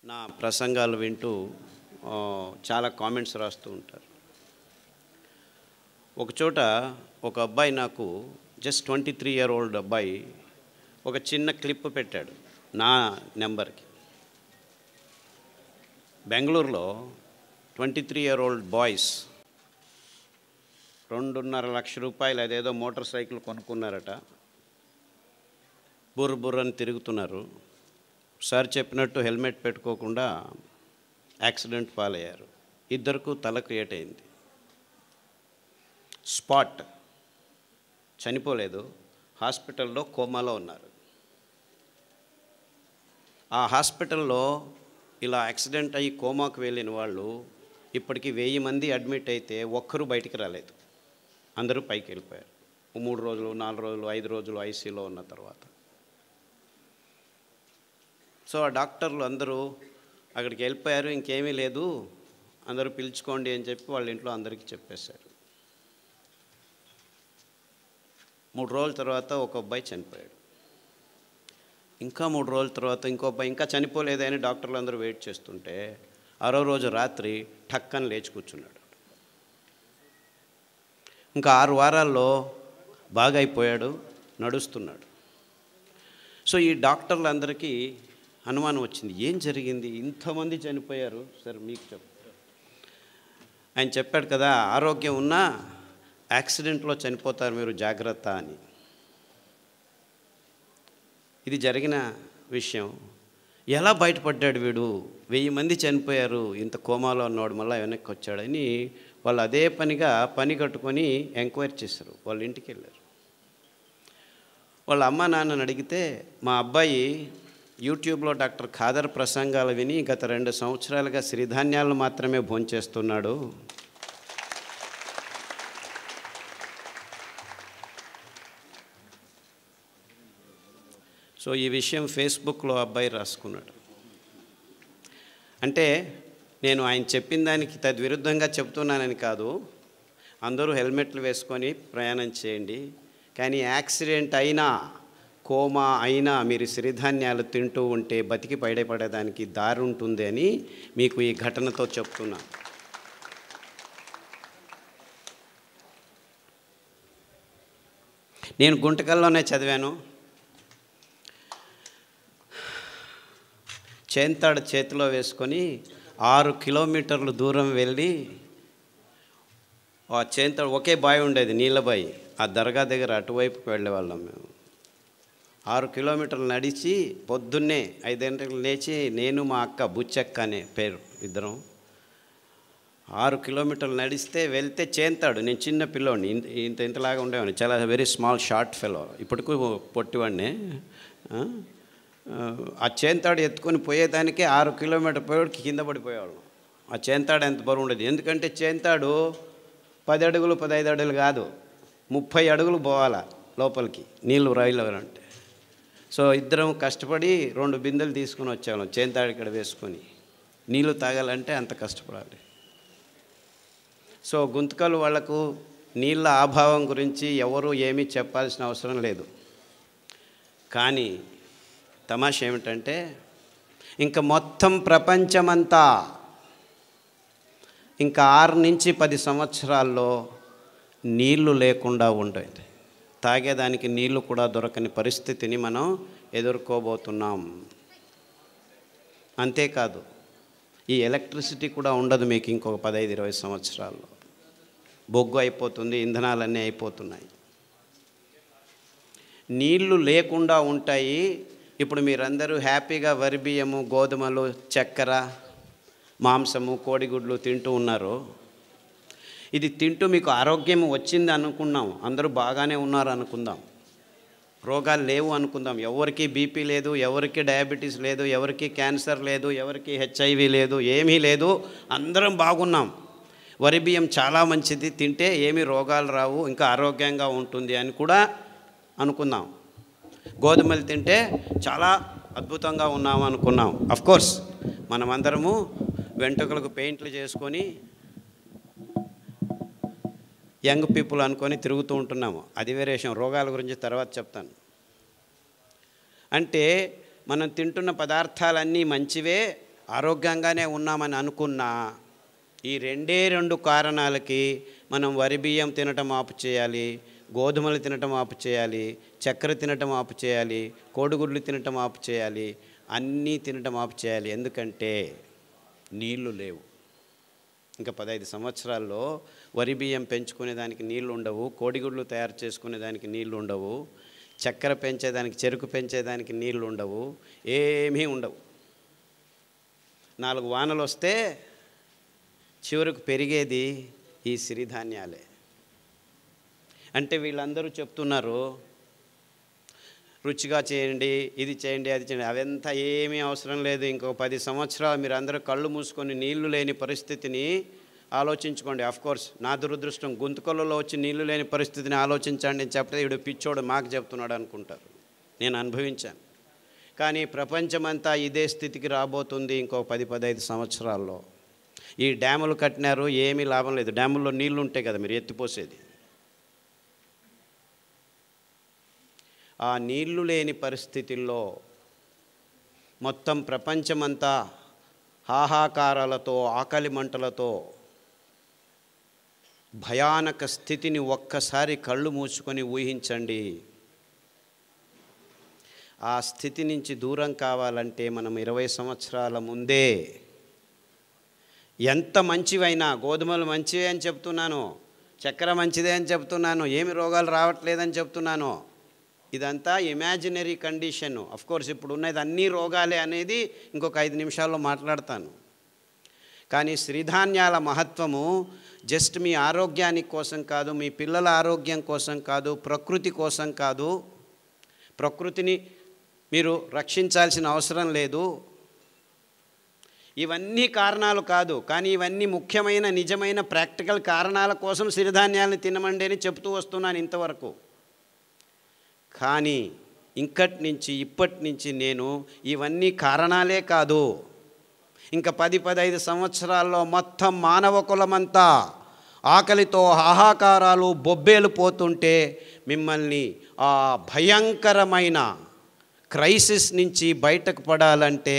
నా ప్రసంగాలు వింటూ చాలా కామెంట్స్ రాస్తూ ఉంటారు. ఒకచోట ఒక అబ్బాయి నాకు జస్ట్ 23-year-old అబ్బాయి ఒక చిన్న క్లిప్ పెట్టాడు నా నెంబర్కి. బెంగళూరులో 23-year-old బాయ్స్ 2.5 లక్షల రూపాయలు అదేదో మోటార్ సైకిల్ కొనుక్కున్నారట. బుర్రని తిరుగుతున్నారు. సార్ చెప్పినట్టు హెల్మెట్ పెట్టుకోకుండా యాక్సిడెంట్ పాలయ్యారు. ఇద్దరికి తలకు ఏటైంది. స్పాట్, చనిపోలేదు, హాస్పిటల్లో కోమాలో ఉన్నారు. ఆ హాస్పిటల్లో ఇలా యాక్సిడెంట్ అయ్యి కోమాకు వెళ్ళిన వాళ్ళు ఇప్పటికి 1000 మంది అడ్మిట్ అయితే ఒక్కరు బయటికి రాలేదు. అందరూ పైకి వెళ్ళిపోయారు. 3 రోజులు 4 రోజులు 5 రోజులు ఐసీలో ఉన్న తర్వాత. సో ఆ డాక్టర్లు అందరూ అక్కడికి వెళ్ళిపోయారు, ఇంకేమీ లేదు, అందరూ పిలుచుకోండి అని చెప్పి వాళ్ళ ఇంట్లో అందరికీ చెప్పేశారు. 3 రోజుల తర్వాత ఒక అబ్బాయి చనిపోయాడు. ఇంకా 3 రోజుల తర్వాత ఇంకో అబ్బాయి ఇంకా చనిపోలేదని డాక్టర్లు అందరూ వెయిట్ చేస్తుంటే 6వ రోజు రాత్రి ఠక్కని లేచి కూర్చున్నాడు. ఇంకా 6 వారాల్లో బాగా అయిపోయాడు, నడుస్తున్నాడు. సో ఈ డాక్టర్లందరికీ అనుమానం వచ్చింది, ఏం జరిగింది, ఇంతమంది చనిపోయారు సార్ మీకు చెప్తారు. ఆయన చెప్పాడు కదా, ఆరోగ్యం ఉన్నా యాక్సిడెంట్లో చనిపోతారు మీరు, జాగ్రత్త అని. ఇది జరిగిన విషయం. ఎలా బయటపడ్డాడు వీడు, 1000 మంది చనిపోయారు, ఇంత కోమాలో ఉన్నవాడు మళ్ళీ వెనక్కి వచ్చాడని వాళ్ళు అదే పనిగా పని కట్టుకొని ఎంక్వైరీ చేశారు. వాళ్ళ ఇంటికి వెళ్ళారు. వాళ్ళ అమ్మ నాన్నని అడిగితే, మా అబ్బాయి యూట్యూబ్లో డాక్టర్ ఖాదర్ ప్రసంగాలు విని గత 2 సంవత్సరాలుగా సిరిధాన్యాలను మాత్రమే భోంచేస్తున్నాడు. సో ఈ విషయం ఫేస్బుక్లో అబ్బాయి రాసుకున్నాడు. అంటే నేను ఆయన చెప్పిన దానికి తద్విరుద్ధంగా చెప్తున్నానని కాదు, అందరూ హెల్మెట్లు వేసుకొని ప్రయాణం చేయండి, కానీ యాక్సిడెంట్ అయినా కోమా అయినా మీరు సిరిధాన్యాలు తింటూ ఉంటే బతికి బయటపడేదానికి దారి ఉంటుంది అని మీకు ఈ ఘటనతో చెప్తున్నా. నేను గుంటకల్లోనే చదివాను. చేంతాడు చేతిలో వేసుకొని 6 కిలోమీటర్లు దూరం వెళ్ళి, ఆ చేంతాడు ఒకే బావి ఉండేది, నీళ్ళ బావి, ఆ దర్గా దగ్గర అటువైపుకి వెళ్ళేవాళ్ళం మేము. 6 కిలోమీటర్లు నడిచి పొద్దున్నే 5 గంటలకు లేచి, నేను మా అక్క బుచ్చక్క అనే పేరు ఇద్దరం 6 కిలోమీటర్లు నడిస్తే వెళ్తే చేంతాడు. నేను చిన్న పిల్లోడిని, ఇంతలాగా ఉండేవాడిని, చాలా వెరీ స్మాల్ షార్ట్ ఫెలో, ఇప్పటికూ పొట్టివాడిని. ఆ చేంతాడు ఎత్తుకొని పోయేదానికే 6 కిలోమీటర్ పోయేవాడికి కింద పడిపోయేవాళ్ళం. ఆ చేంతాడు ఎంత బరువు ఉండేది, ఎందుకంటే చేంతాడు 10 అడుగులు 15 అడుగులు కాదు, 30 అడుగులు పోవాలా లోపలికి నీళ్ళు రాయిలంటే. సో ఇద్దరం కష్టపడి 2 బిందెలు తీసుకుని వచ్చాము, చేంతాడు ఇక్కడ వేసుకొని. నీళ్ళు తాగాలంటే అంత కష్టపడాలి. సో గుంతకల్ వాళ్లకు నీళ్ళ అభావం గురించి ఎవరు ఏమీ చెప్పాల్సిన అవసరం లేదు. కానీ తమాషా ఏమిటంటే, ఇంకా మొత్తం ప్రపంచమంతా ఇంకా 6 నుంచి 10 సంవత్సరాల్లో నీళ్లు లేకుండా ఉండేది. తాగేదానికి నీళ్లు కూడా దొరకని పరిస్థితిని మనం ఎదుర్కోబోతున్నాం. అంతేకాదు, ఈ ఎలక్ట్రిసిటీ కూడా ఉండదు మీకు ఇంకొక 15-20 సంవత్సరాల్లో. బొగ్గు అయిపోతుంది, ఇంధనాలన్నీ అయిపోతున్నాయి, నీళ్లు లేకుండా ఉంటాయి. ఇప్పుడు మీరందరూ హ్యాపీగా వరి బియ్యము, గోధుమలు, చక్కెర, మాంసము, కోడిగుడ్లు తింటూ ఉన్నారు. ఇది తింటూ మీకు ఆరోగ్యం వచ్చింది అనుకున్నాం, అందరూ బాగానే ఉన్నారు అనుకుందాం, రోగాలు లేవు అనుకుందాం, ఎవరికి బీపీ లేదు, ఎవరికి డయాబెటీస్ లేదు, ఎవరికి క్యాన్సర్ లేదు, ఎవరికి హెచ్ఐవి లేదు, ఏమీ లేదు, అందరం బాగున్నాం. వరి బియ్యం చాలా మంచిది, తింటే ఏమీ రోగాలు రావు, ఇంకా ఆరోగ్యంగా ఉంటుంది అని కూడా అనుకుందాం. గోధుమలు తింటే చాలా అద్భుతంగా ఉన్నాము అనుకున్నాం. అఫ్కోర్స్ మనమందరము వెంట్రుకలకు పెయింట్లు చేసుకొని యంగ్ పీపుల్ అనుకొని తిరుగుతూ ఉంటున్నాము, అది వేరే విషయం, రోగాల గురించి తర్వాత చెప్తాను. అంటే మనం తింటున్న పదార్థాలన్నీ మంచివే, ఆరోగ్యంగానే ఉన్నామని అనుకున్నా ఈ రెండు కారణాలకి మనం వరి బియ్యం తినటం ఆపు చేయాలి, గోధుమలు తినటం ఆపు చేయాలి, చక్కెర తినటం ఆపు చేయాలి, కోడిగుడ్లు తినటం ఆపు చేయాలి, అన్నీ తినటం ఆపు చేయాలి. ఎందుకంటే నీళ్లు లేవు. ఇంకా 15 సంవత్సరాల్లో వరి బియ్యం పెంచుకునేదానికి నీళ్లు ఉండవు, కోడిగుడ్లు తయారు చేసుకునేదానికి నీళ్లు ఉండవు, చక్కెర పెంచేదానికి, చెరుకు పెంచేదానికి నీళ్లు ఉండవు, ఏమీ ఉండవు. 4 వానలు వస్తే చివరకు పెరిగేది ఈ సిరిధాన్యాలే. అంటే వీళ్ళందరూ చెప్తున్నారు రుచిగా చేయండి, ఇది చేయండి, అది చేయండి. అవంతా ఏమీ అవసరం లేదు. ఇంకో 10 సంవత్సరాలు మీరు అందరూ కళ్ళు మూసుకొని నీళ్లు లేని పరిస్థితిని ఆలోచించుకోండి. కోర్స్ నా దురదృష్టం, గొంతుకలలో వచ్చి నీళ్లు లేని పరిస్థితిని ఆలోచించండి అని చెప్తే వీడు పిచ్చోడు మాకు చెప్తున్నాడు అనుకుంటారు. నేను అనుభవించాను. కానీ ప్రపంచమంతా ఇదే స్థితికి రాబోతుంది ఇంకో 10-15 సంవత్సరాల్లో. ఈ డ్యాములు కట్టినారు, ఏమీ లాభం లేదు. డ్యాముల్లో నీళ్లు ఉంటాయి కదా మీరు ఎత్తిపోసేది. ఆ నీళ్లు లేని పరిస్థితుల్లో మొత్తం ప్రపంచమంతా హాహాకారాలతో, ఆకలి మంటలతో భయానక స్థితిని ఒక్కసారి కళ్ళు మూసుకొని ఊహించండి. ఆ స్థితి నుంచి దూరం కావాలంటే మనం 20 సంవత్సరాల ముందే ఎంత మంచివైనా, గోధుమలు మంచివే అని చెప్తున్నాను, చక్కెర మంచిదే అని చెప్తున్నాను, ఏమి రోగాలు రావట్లేదని చెప్తున్నాను, ఇదంతా ఇమాజినరీ కండిషను. కోర్స్ ఇప్పుడు ఉన్నది అన్ని రోగాలే అనేది ఇంకొక 5 నిమిషాల్లో మాట్లాడతాను. కానీ సిరిధాన్యాల మహత్వము జస్ట్ మీ ఆరోగ్యానికి కోసం కాదు, మీ పిల్లల ఆరోగ్యం కోసం కాదు, ప్రకృతి కోసం కాదు. ప్రకృతిని మీరు రక్షించాల్సిన అవసరం లేదు. ఇవన్నీ కారణాలు కాదు, కానీ ఇవన్నీ ముఖ్యమైన నిజమైన ప్రాక్టికల్ కారణాల కోసం సిరిధాన్యాలను తినమండి అని చెప్తూ వస్తున్నాను ఇంతవరకు. కానీ ఇప్పటి నుంచి నేను ఇవన్నీ కారణాలే కాదు, ఇంకా 10-15 సంవత్సరాల్లో మొత్తం మానవ కులమంతా ఆకలితో హాహాకారాలు బొబ్బేలు పోతుంటే మిమ్మల్ని ఆ భయంకరమైన క్రైసిస్ నుంచి బయటకు పడాలంటే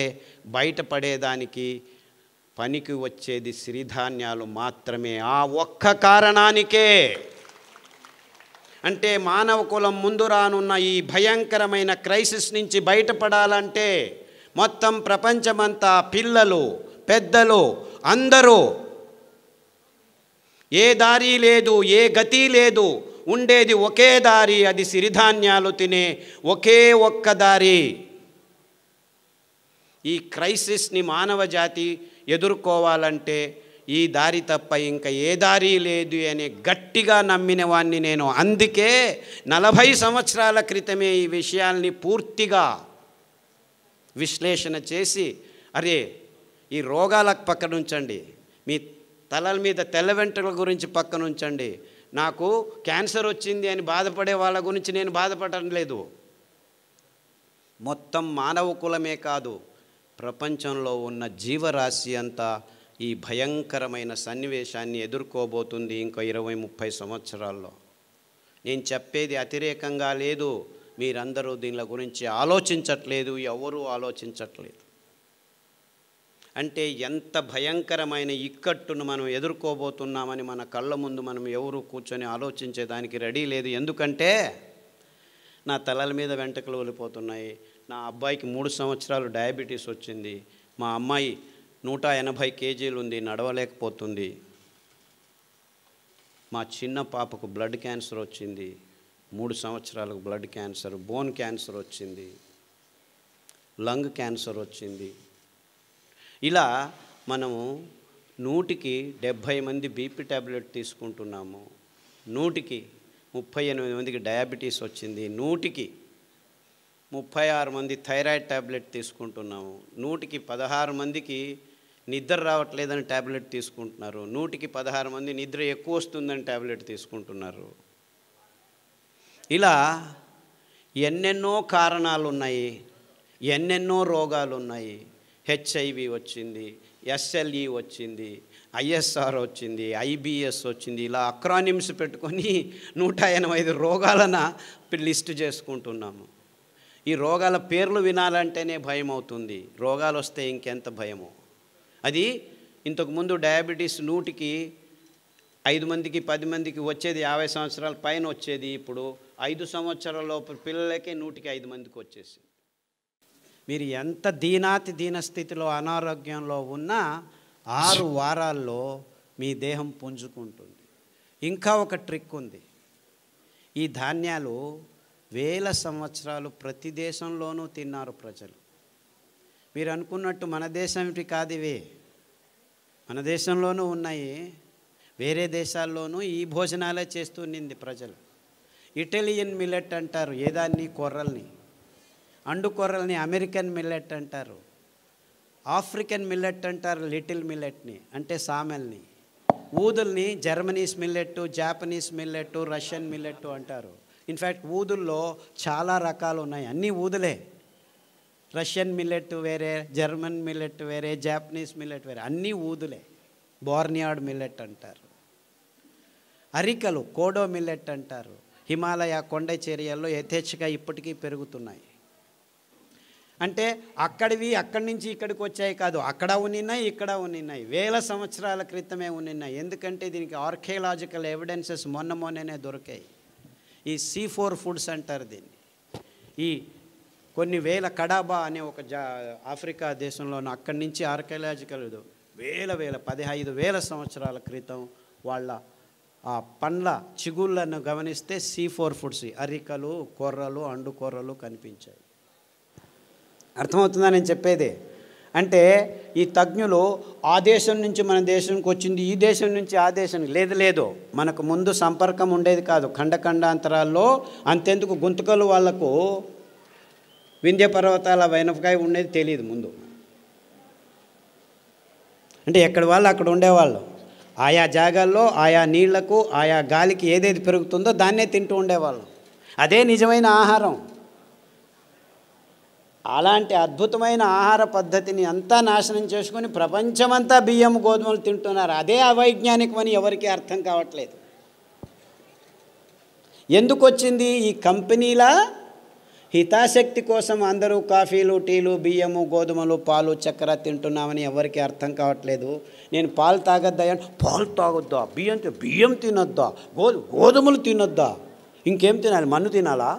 బయటపడేదానికి పనికి వచ్చేది సిరిధాన్యాలు మాత్రమే. ఆ ఒక్క కారణానికే, అంటే మానవ కులం ముందు రానున్న ఈ భయంకరమైన క్రైసిస్ నుంచి బయటపడాలంటే మొత్తం ప్రపంచమంతా పిల్లలు, పెద్దలు అందరూ ఏ దారి లేదు, ఏ గతి లేదు, ఉండేది ఒకే దారి, అది సిరిధాన్యాలు తినే ఒకే ఒక్క దారి. ఈ క్రైసిస్ని మానవ జాతి ఎదుర్కోవాలంటే ఈ దారి తప్ప ఇంకా ఏ దారి లేదు అని గట్టిగా నమ్మిన వాణ్ణి నేను. అందుకే 40 సంవత్సరాల క్రితమే ఈ విషయాల్ని పూర్తిగా విశ్లేషణ చేసి, అరే ఈ రోగాల పక్కన ఉంచండి, మీ తలల మీద తెల్ల వెంట్రుకల గురించి పక్కన ఉంచండి, నాకు క్యాన్సర్ వచ్చింది అని బాధపడే వాళ్ళ గురించి నేను బాధపడటం లేదు. మొత్తం మానవ కులమే కాదు, ప్రపంచంలో ఉన్న జీవరాశి అంతా ఈ భయంకరమైన సన్నివేశాన్ని ఎదుర్కోబోతుంది ఇంకో 20-30 సంవత్సరాల్లో. నేను చెప్పేది అతిరేకంగా లేదు, మీరందరూ దీనిల గురించి ఆలోచించట్లేదు, ఎవరూ ఆలోచించట్లేదు. అంటే ఎంత భయంకరమైన ఇక్కట్టును మనం ఎదుర్కోబోతున్నామని మన కళ్ళ ముందు మనం ఎవరు కూర్చొని ఆలోచించేదానికి రెడీ లేదు. ఎందుకంటే నా తలల మీద వెంట్రుకలు వెళ్ళిపోతున్నాయి, నా అబ్బాయికి 3 సంవత్సరాలు డయాబెటీస్ వచ్చింది, మా అమ్మాయి 180 కేజీలు ఉంది, నడవలేకపోతుంది, మా చిన్న పాపకు బ్లడ్ క్యాన్సర్ వచ్చింది, 3 సంవత్సరాలకు బ్లడ్ క్యాన్సర్, బోన్ క్యాన్సర్ వచ్చింది, లంగ్ క్యాన్సర్ వచ్చింది. ఇలా మనము 100కి 70 మంది బీపీ ట్యాబ్లెట్ తీసుకుంటున్నాము, 100కి 38 మందికి డయాబెటీస్ వచ్చింది, 100కి 36 మంది థైరాయిడ్ ట్యాబ్లెట్ తీసుకుంటున్నాము, 100కి 16 మందికి నిద్ర రావట్లేదని ట్యాబ్లెట్ తీసుకుంటున్నారు, 100కి 16 మంది నిద్ర ఎక్కువ వస్తుందని ట్యాబ్లెట్ తీసుకుంటున్నారు. ఇలా ఎన్నెన్నో కారణాలు ఉన్నాయి, ఎన్నెన్నో రోగాలు ఉన్నాయి. హెచ్ఐవి వచ్చింది, ఎస్ఎల్ఈ వచ్చింది, ఐఎస్ఆర్ వచ్చింది, ఐబిఎస్ వచ్చింది. ఇలా అక్రానిమ్స్ పెట్టుకొని 185 రోగాలను లిస్టు చేసుకుంటున్నాము. ఈ రోగాల పేర్లు వినాలంటేనే భయం అవుతుంది, రోగాలు వస్తే ఇంకెంత భయమో. అది ఇంతకుముందు డయాబెటీస్ 100కి 5 మందికి 10 మందికి వచ్చేది, 50 సంవత్సరాల పైన వచ్చేది. ఇప్పుడు 5 సంవత్సరాల లోపు పిల్లలకే 100కి 5 మందికి వచ్చేసింది. మీరు ఎంత దీన స్థితిలో అనారోగ్యంలో ఉన్నా 6 వారాల్లో మీ దేహం పుంజుకుంటుంది. ఇంకా ఒక ట్రిక్ ఉంది. ఈ ధాన్యాలు వేల సంవత్సరాలు ప్రతి దేశంలోనూ తిన్నారు ప్రజలు. మీరు అనుకున్నట్టు మన దేశంటి కాదు ఇవి, మన దేశంలోనూ ఉన్నాయి, వేరే దేశాల్లోనూ ఈ భోజనాలే చేస్తున్నింది ప్రజలు. ఇటాలియన్ మిల్లెట్ అంటారు ఏదాన్ని, కొర్రల్ని. అండు కొర్రల్ని అమెరికన్ మిల్లెట్ అంటారు. ఆఫ్రికన్ మిల్లెట్ అంటారు లిటిల్ మిల్లెట్ని, అంటే సామెల్ని. ఊదుల్ని జర్మనీస్ మిల్లెట్టు, జాపనీస్ మిల్లెట్టు, రష్యన్ మిల్లెట్టు అంటారు. ఇన్ఫ్యాక్ట్ ఊదుల్లో చాలా రకాలు ఉన్నాయి, అన్నీ ఊదులే. రష్యన్ మిల్లెట్ వేరే, జర్మన్ మిల్లెట్ వేరే, జాపనీస్ మిల్లెట్ వేరే, అన్నీ ఊదులే. బోర్నియాడ్ మిల్లెట్ అంటారు. అరికలు కోడో మిల్లెట్ అంటారు. హిమాలయ కొండ చర్యల్లో యథేచ్ఛగా ఇప్పటికీ పెరుగుతున్నాయి. అంటే అక్కడివి అక్కడి నుంచి ఇక్కడికి వచ్చాయి కాదు, అక్కడ ఉన్నాయి ఇక్కడ ఉన్నాయి, వేల సంవత్సరాల క్రితమే ఉన్నాయి. ఎందుకంటే దీనికి ఆర్కియలాజికల్ ఎవిడెన్సెస్ మొన్ననే దొరికాయి. ఈ C4 ఫుడ్స్ అంటారు దీన్ని. ఈ కొన్ని వేల కడాబా అనే ఒక ఆఫ్రికా దేశంలోనూ అక్కడి నుంచి ఆర్కియలాజికల్ వేల 15,000 సంవత్సరాల క్రితం వాళ్ళ ఆ పండ్ల చిగుళ్ళను గమనిస్తే C4 ఫుడ్స్, అరికలు, కొర్రలు, అండు కొర్రలు కనిపించాయి. అర్థమవుతుందా నేను చెప్పేది? అంటే ఈ తజ్ఞులు ఆ దేశం నుంచి మన దేశానికి వచ్చింది, ఈ దేశం నుంచి ఆ దేశానికి లేదు. మనకు ముందు సంపర్కం ఉండేది కాదు. ఖండాంతరాల్లో అంతెందుకు గుంతకలు వాళ్లకు వింధ్య పర్వతాల వెనపకాయ ఉండేది తెలియదు ముందు. అంటే ఎక్కడి వాళ్ళు అక్కడ ఉండేవాళ్ళు. ఆయా జాగాల్లో ఆయా నీళ్లకు ఆయా గాలికి ఏదేది పెరుగుతుందో దాన్నే తింటూ ఉండేవాళ్ళు. అదే నిజమైన ఆహారం. అలాంటి అద్భుతమైన ఆహార పద్ధతిని అంతా నాశనం చేసుకొని ప్రపంచమంతా బియ్యం గోధుమలు తింటున్నారు. అదే అవైజ్ఞానికమని ఎవరికీ అర్థం కావట్లేదు. ఎందుకు వచ్చింది? ఈ కంపెనీల హితాశక్తి కోసం అందరూ కాఫీలు, టీలు, బియ్యము, గోధుమలు, పాలు, చక్కెర తింటున్నామని ఎవరికి అర్థం కావట్లేదు. నేను పాలు తాగొద్దా, పాలు తాగొద్దా, బియ్యం తినొద్దా, గోధుమలు తినొద్దా, ఇంకేం తినాలి, మన్ను తినాలా?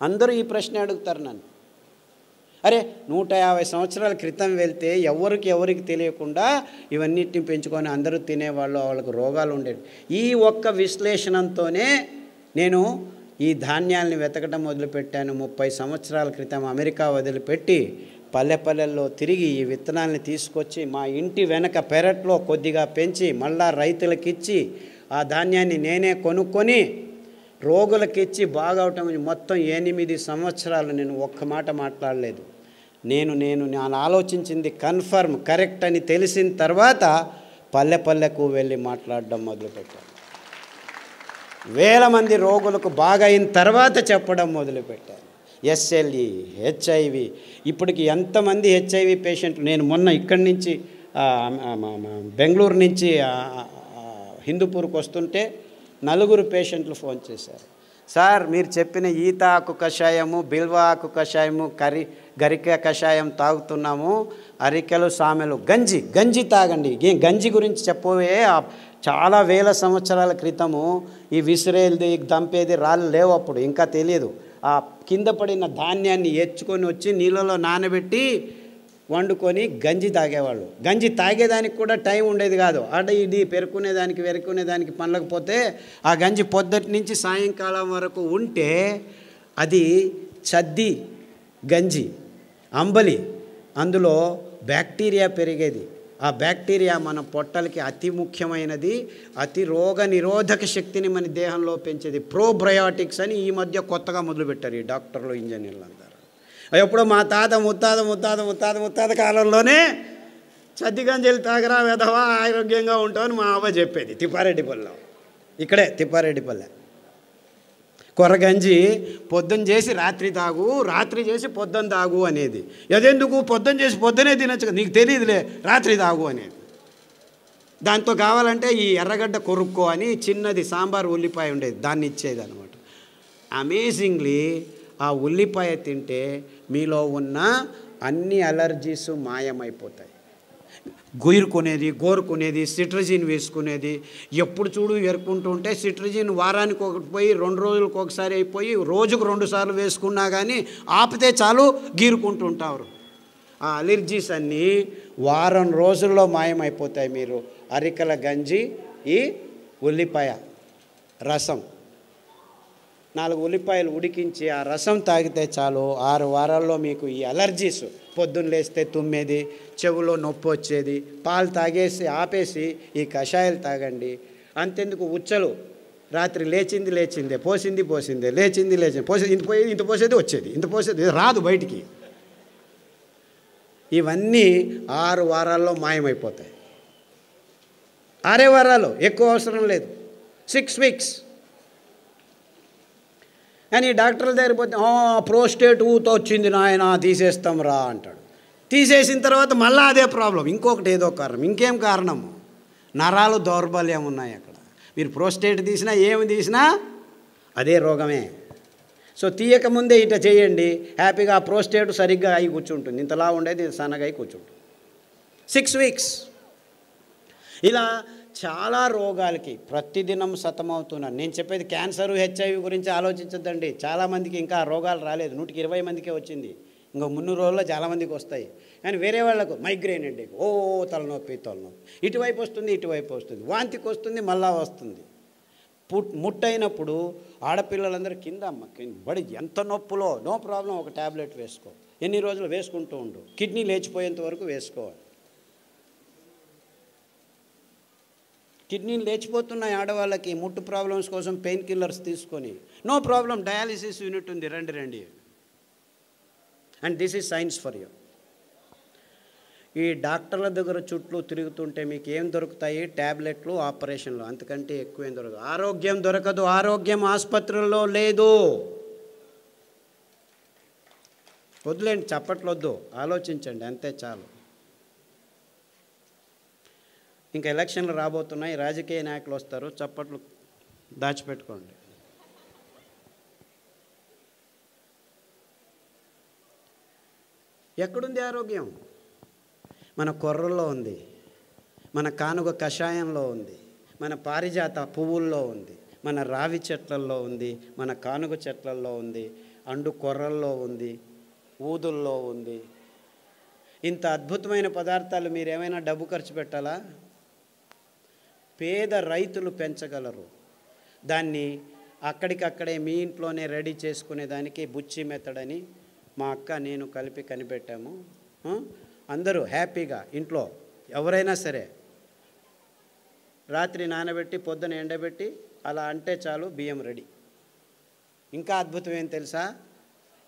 అందరూ ఈ ప్రశ్న అడుగుతారు నన్ను. అరే 150 సంవత్సరాల క్రితం వెళ్తే ఎవరికి తెలియకుండా ఇవన్నిటిని పెంచుకొని అందరూ తినేవాళ్ళు, వాళ్ళకు రోగాలు ఉండేవి. ఈ ఒక్క విశ్లేషణతోనే నేను ఈ ధాన్యాల్ని వెతకడం మొదలుపెట్టాను. 30 సంవత్సరాల క్రితం అమెరికా వదిలిపెట్టి పల్లెల్లో తిరిగి ఈ విత్తనాలని తీసుకొచ్చి మా ఇంటి వెనక పెరట్లో కొద్దిగా పెంచి మళ్ళా రైతులకిచ్చి ఆ ధాన్యాన్ని నేనే కొనుక్కొని రోగులకిచ్చి బాగవటం. మొత్తం 8 సంవత్సరాలు నేను ఒక్క మాట మాట్లాడలేదు. నేను ఆలోచించింది కన్ఫర్మ్ కరెక్ట్ అని తెలిసిన తర్వాత పల్లెకు వెళ్ళి మాట్లాడడం మొదలుపెట్టాను. వేల మంది రోగులకు బాగా అయిన తర్వాత చెప్పడం మొదలుపెట్టాను. SLE, HIV, ఇప్పటికి ఎంతమంది HIV పేషెంట్లు. నేను మొన్న ఇక్కడి నుంచి బెంగళూరు నుంచి హిందూపూర్కి వస్తుంటే 4 పేషెంట్లు ఫోన్ చేశారు. సార్ మీరు చెప్పిన ఈత ఆకు కషాయము, బిల్వ ఆకు కషాయము, గరిక కషాయం తాగుతున్నాము, అరికెలు, సామెలు, గంజి తాగండి. గంజి గురించి చెప్పబోయే చాలా వేల సంవత్సరాల క్రితము ఈ విసిరేది దంపేది రాళ్ళు లేవు, అప్పుడు ఇంకా తెలియదు. ఆ కింద పడిన ధాన్యాన్ని ఎచ్చుకొని వచ్చి నీళ్ళలో నానబెట్టి వండుకొని గంజి తాగేవాళ్ళు. గంజి తాగేదానికి కూడా టైం ఉండేది కాదు. ఇది వెరుకునేదానికి పనలేకపోతే ఆ గంజి పొద్దుటి నుంచి సాయంకాలం వరకు ఉంటే అది చద్ది గంజి, అంబలి. అందులో బ్యాక్టీరియా పెరిగేది. ఆ బ్యాక్టీరియా మన పొట్టలకి అతి ముఖ్యమైనది. అతి రోగ నిరోధక శక్తిని మన దేహంలో పెంచేది. ప్రోబయోటిక్స్ అని ఈ మధ్య కొత్తగా మొదలుపెట్టారు ఈ డాక్టర్లు, ఇంజనీర్లు అందరూ. ఎప్పుడో మా తాత ముత్తాత కాలంలోనే చద్దిగంజలు తాగరా వెధవా ఆరోగ్యంగా ఉంటామని మా అవ్వ చెప్పేది. తిప్పారెడ్డిపల్లెలో, ఇక్కడే తిప్పారెడ్డిపల్లె. కొర్రగంజి పొద్దున్న చేసి రాత్రి తాగు, రాత్రి చేసి పొద్దున్న తాగు అనేది. అదెందుకు? పొద్దున్న చేసి పొద్దునే తినచ్చు కదా, నీకు తెలియదులే, రాత్రి తాగు అనేది. దాంతో కావాలంటే ఈ ఎర్రగడ్డ కొరుక్కో అని చిన్నది సాంబార్ ఉల్లిపాయ ఉండేది, దాన్ని ఇచ్చేది అనమాట. అమేజింగ్లీ ఆ ఉల్లిపాయ తింటే మీలో ఉన్న అన్ని అలర్జీస్ మాయమైపోతాయి. గోరుకునేది సిట్రజిన్ వేసుకునేది. ఎప్పుడు చూడు ఎరుకుంటూ ఉంటే సిట్రజిన్ వారానికి ఒకటి పోయి 2 రోజులకు ఒకసారి అయిపోయి రోజుకు 2 సార్లు వేసుకున్నా కానీ ఆపితే చాలు గీరుకుంటూ ఉంటారు. ఆ అలర్జీస్ అన్నీ వారం రోజుల్లో మాయమైపోతాయి. మీరు అరికల గంజి, ఈ ఉల్లిపాయ రసం, 4 ఉల్లిపాయలు ఉడికించి ఆ రసం తాగితే చాలు 6 వారాల్లో మీకు ఈ అలర్జీస్, పొద్దున్న లేస్తే తుమ్మేది, చెవులో నొప్పి వచ్చేది, పాలు తాగేసి ఆపేసి ఈ కషాయాలు తాగండి. అంతెందుకు ఉచ్చలు, రాత్రి లేచిందే, పోసిందే, ఇంత పోసేది వచ్చేది, ఇంత పోసేది రాదు బయటికి. ఇవన్నీ 6 వారాల్లో మాయమైపోతాయి. 6 వారాలు, ఎక్కువ అవసరం లేదు, 6 వీక్స్. అని డాక్టర్ల దగ్గర పోతే ప్రోస్టేట్ ఊతో వచ్చింది నాయన తీసేస్తాం రా అంటాడు. తీసేసిన తర్వాత మళ్ళీ అదే ప్రాబ్లం, ఇంకొకటి ఏదో కారణం, ఇంకేం కారణము, నరాలు దౌర్బల్యం ఉన్నాయి అక్కడ. మీరు ప్రోస్టేట్ తీసినా ఏమి తీసినా అదే రోగమే. సో తీయకముందే ఇట చేయండి, హ్యాపీగా ఆ ప్రోస్టేట్ సరిగ్గా అయి కూర్చుంటుంది, ఇంతలా ఉండేది సన్నగా అయి కూర్చుంటుంది. 6 వీక్స్. ఇలా చాలా రోగాలకి ప్రతిదినం సతమవుతున్నాను. నేను చెప్పేది క్యాన్సరు, హెచ్ఐవి గురించి ఆలోచించద్దండి. చాలామందికి ఇంకా ఆ రోగాలు రాలేదు, 120 మందికే వచ్చింది. ఇంకో 300 రోజుల్లో చాలామందికి వస్తాయి. కానీ వేరే వాళ్ళకు మైగ్రేన్ అండి, తలనొప్పి, ఇటువైపు వస్తుంది, వాంతికి వస్తుంది, మళ్ళా వస్తుంది. ముట్టయినప్పుడు ఆడపిల్లలందరూ కింద బడి ఎంత నొప్పులో, నో ప్రాబ్లం, ఒక ట్యాబ్లెట్ వేసుకో, ఎన్ని రోజులు వేసుకుంటూ ఉండు, కిడ్నీ లేచిపోయేంత వరకు వేసుకోవాలి. కిడ్నీలు లేచిపోతున్నాయి ఆడవాళ్ళకి, ముట్టు ప్రాబ్లమ్స్ కోసం పెయిన్ కిల్లర్స్ తీసుకొని, నో ప్రాబ్లం, డయాలిసిస్ యూనిట్ ఉంది, రండి. And this is science for you. ఈ డాక్టర్ల దగ్గర చుట్టూ తిరుగుతుంటే మీకు ఏం దొరుకుతాయి? ట్యాబ్లెట్లు, ఆపరేషన్లు, అంతకంటే ఎక్కువ ఏం దొరకదు. ఆరోగ్యం దొరకదు, ఆరోగ్యం ఆసుపత్రుల్లో లేదు. వద్దులేండి, చప్పట్లొద్దు, ఆలోచించండి, అంతే చాలు. ఇంకా ఎలక్షన్లు రాబోతున్నాయి, రాజకీయ నాయకులు వస్తారు, చప్పట్లు దాచిపెట్టుకోండి. ఎక్కడుంది ఆరోగ్యం? మన కొర్రల్లో ఉంది, మన కానుగ కషాయంలో ఉంది, మన పారిజాత పువ్వుల్లో ఉంది, మన రావి చెట్లల్లో ఉంది, మన కానుగ చెట్లల్లో ఉంది, అండు కొర్రల్లో ఉంది, ఊదుల్లో ఉంది. ఇంత అద్భుతమైన పదార్థాలు మీరు ఏమైనా డబ్బు ఖర్చు పెట్టాలా? పేద రైతులు పెంచగలరు. దాన్ని అక్కడికక్కడే మీ ఇంట్లోనే రెడీ చేసుకునేదానికి బుచ్చి మెత్తడని మా అక్క నేను కలిపి కనిపెట్టాము. అందరూ హ్యాపీగా ఇంట్లో ఎవరైనా సరే రాత్రి నానబెట్టి పొద్దున ఎండబెట్టి అలా అంటే చాలు, బియ్యం రెడీ. ఇంకా అద్భుతం ఏం తెలుసా?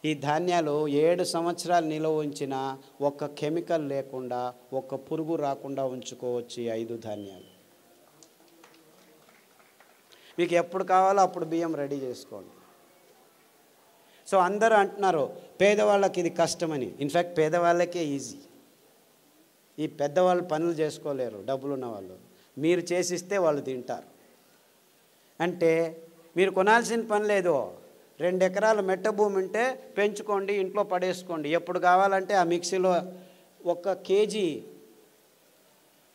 ఈ ధాన్యాలు 7 సంవత్సరాలు నిల్వ ఉంచిన ఒక్క కెమికల్ లేకుండా, ఒక్క పురుగు రాకుండా ఉంచుకోవచ్చు ఈ 5 ధాన్యాలు. మీకు ఎప్పుడు కావాలో అప్పుడు బియ్యం రెడీ చేసుకోండి. సో అందరూ అంటున్నారు పేదవాళ్ళకి ఇది కష్టమని. ఇన్ఫ్యాక్ట్ పేదవాళ్ళకే ఈజీ. ఈ పెద్దవాళ్ళు పనులు చేసుకోలేరు, డబ్బులున్న వాళ్ళు. మీరు చేసిస్తే వాళ్ళు తింటారు. అంటే మీరు కొనాల్సిన పని లేదు. 2 ఎకరాల మెట్ట భూమి ఉంటే పెంచుకోండి, ఇంట్లో పడేసుకోండి. ఎప్పుడు కావాలంటే ఆ మిక్సీలో 1 కేజీ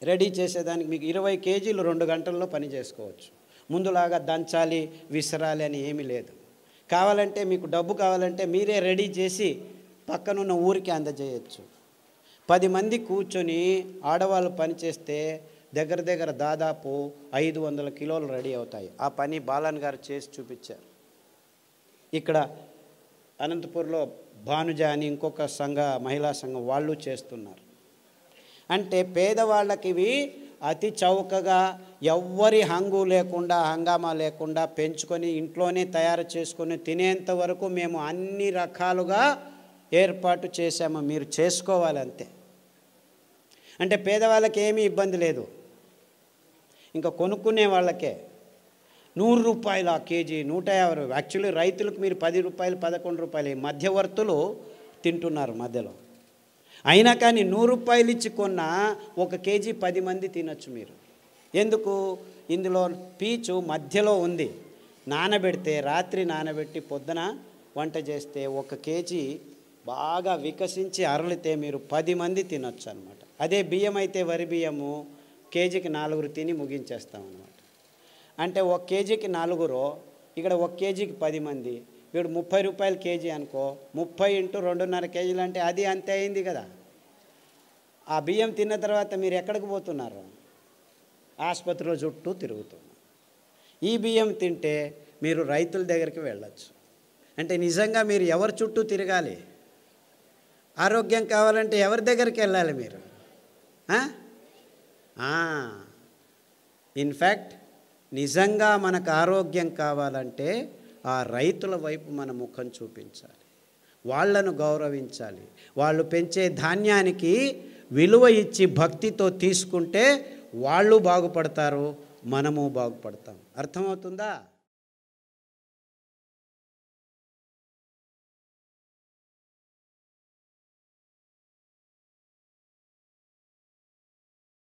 రెడీ చేసేదానికి మీకు 20 కేజీలు 2 గంటల్లో పని చేసుకోవచ్చు. ముందులాగా దంచాలి, విసరాలి అని ఏమీ లేదు. కావాలంటే మీకు డబ్బు కావాలంటే మీరే రెడీ చేసి పక్కనున్న ఊరికి అందజేయచ్చు. 10 మంది కూర్చొని ఆడవాళ్ళు పనిచేస్తే దగ్గర దాదాపు 500 కిలోలు రెడీ అవుతాయి. ఆ పని బాలన్ గారు చేసి చూపించారు. ఇక్కడ అనంతపూర్లో భానుజ అని ఇంకొక మహిళా సంఘం వాళ్ళు చేస్తున్నారు. అంటే పేదవాళ్ళకి ఇవి అతి చౌకగా, ఎవ్వరి హంగామా లేకుండా పెంచుకొని ఇంట్లోనే తయారు చేసుకొని తినేంత వరకు మేము అన్ని రకాలుగా ఏర్పాటు చేశాము. మీరు చేసుకోవాలి అంతే. అంటే పేదవాళ్ళకి ఏమీ ఇబ్బంది లేదు. ఇంకా కొనుక్కునే వాళ్ళకే 100 రూపాయలు ఆ కేజీ, 150. యాక్చువల్లీ రైతులకు మీరు 10 రూపాయలు, 11 రూపాయలు మధ్యవర్తులు తింటున్నారు మధ్యలో. అయినా కానీ 100 రూపాయలు ఇచ్చి కొన్న 1 కేజీ 10 మంది తినొచ్చు మీరు. ఎందుకు? ఇందులో పీచు మధ్యలో ఉంది. నానబెడితే, రాత్రి నానబెట్టి పొద్దున వంట చేస్తే 1 కేజీ బాగా వికసించి అరలితే మీరు 10 మంది తినొచ్చు అనమాట. అదే బియ్యం అయితే వరి బియ్యము కేజీకి 4 తిని ముగించేస్తాం అన్నమాట. అంటే 1 కేజీకి 4, ఇక్కడ 1 కేజీకి 10 మంది, వీడు 30 రూపాయలు కేజీ అనుకో, 30 × 2.5 కేజీలు అంటే అది అంతే అయింది కదా. ఆ బియ్యం తిన్న తర్వాత మీరు ఎక్కడికి పోతున్నారు? ఆసుపత్రిలో చుట్టూ తిరుగుతున్నారు. ఈ బియ్యం తింటే మీరు రైతుల దగ్గరికి వెళ్ళచ్చు. అంటే నిజంగా మీరు ఎవరి చుట్టూ తిరగాలి? ఆరోగ్యం కావాలంటే ఎవరి దగ్గరికి వెళ్ళాలి మీరు? ఇన్ఫ్యాక్ట్ నిజంగా మనకు ఆరోగ్యం కావాలంటే ఆ రైతుల వైపు మన ముఖం చూపించాలి, వాళ్ళను గౌరవించాలి, వాళ్ళు పెంచే ధాన్యానికి విలువ ఇచ్చి భక్తితో తీసుకుంటే వాళ్ళు బాగుపడతారు, మనము బాగుపడతాం. అర్థమవుతుందా?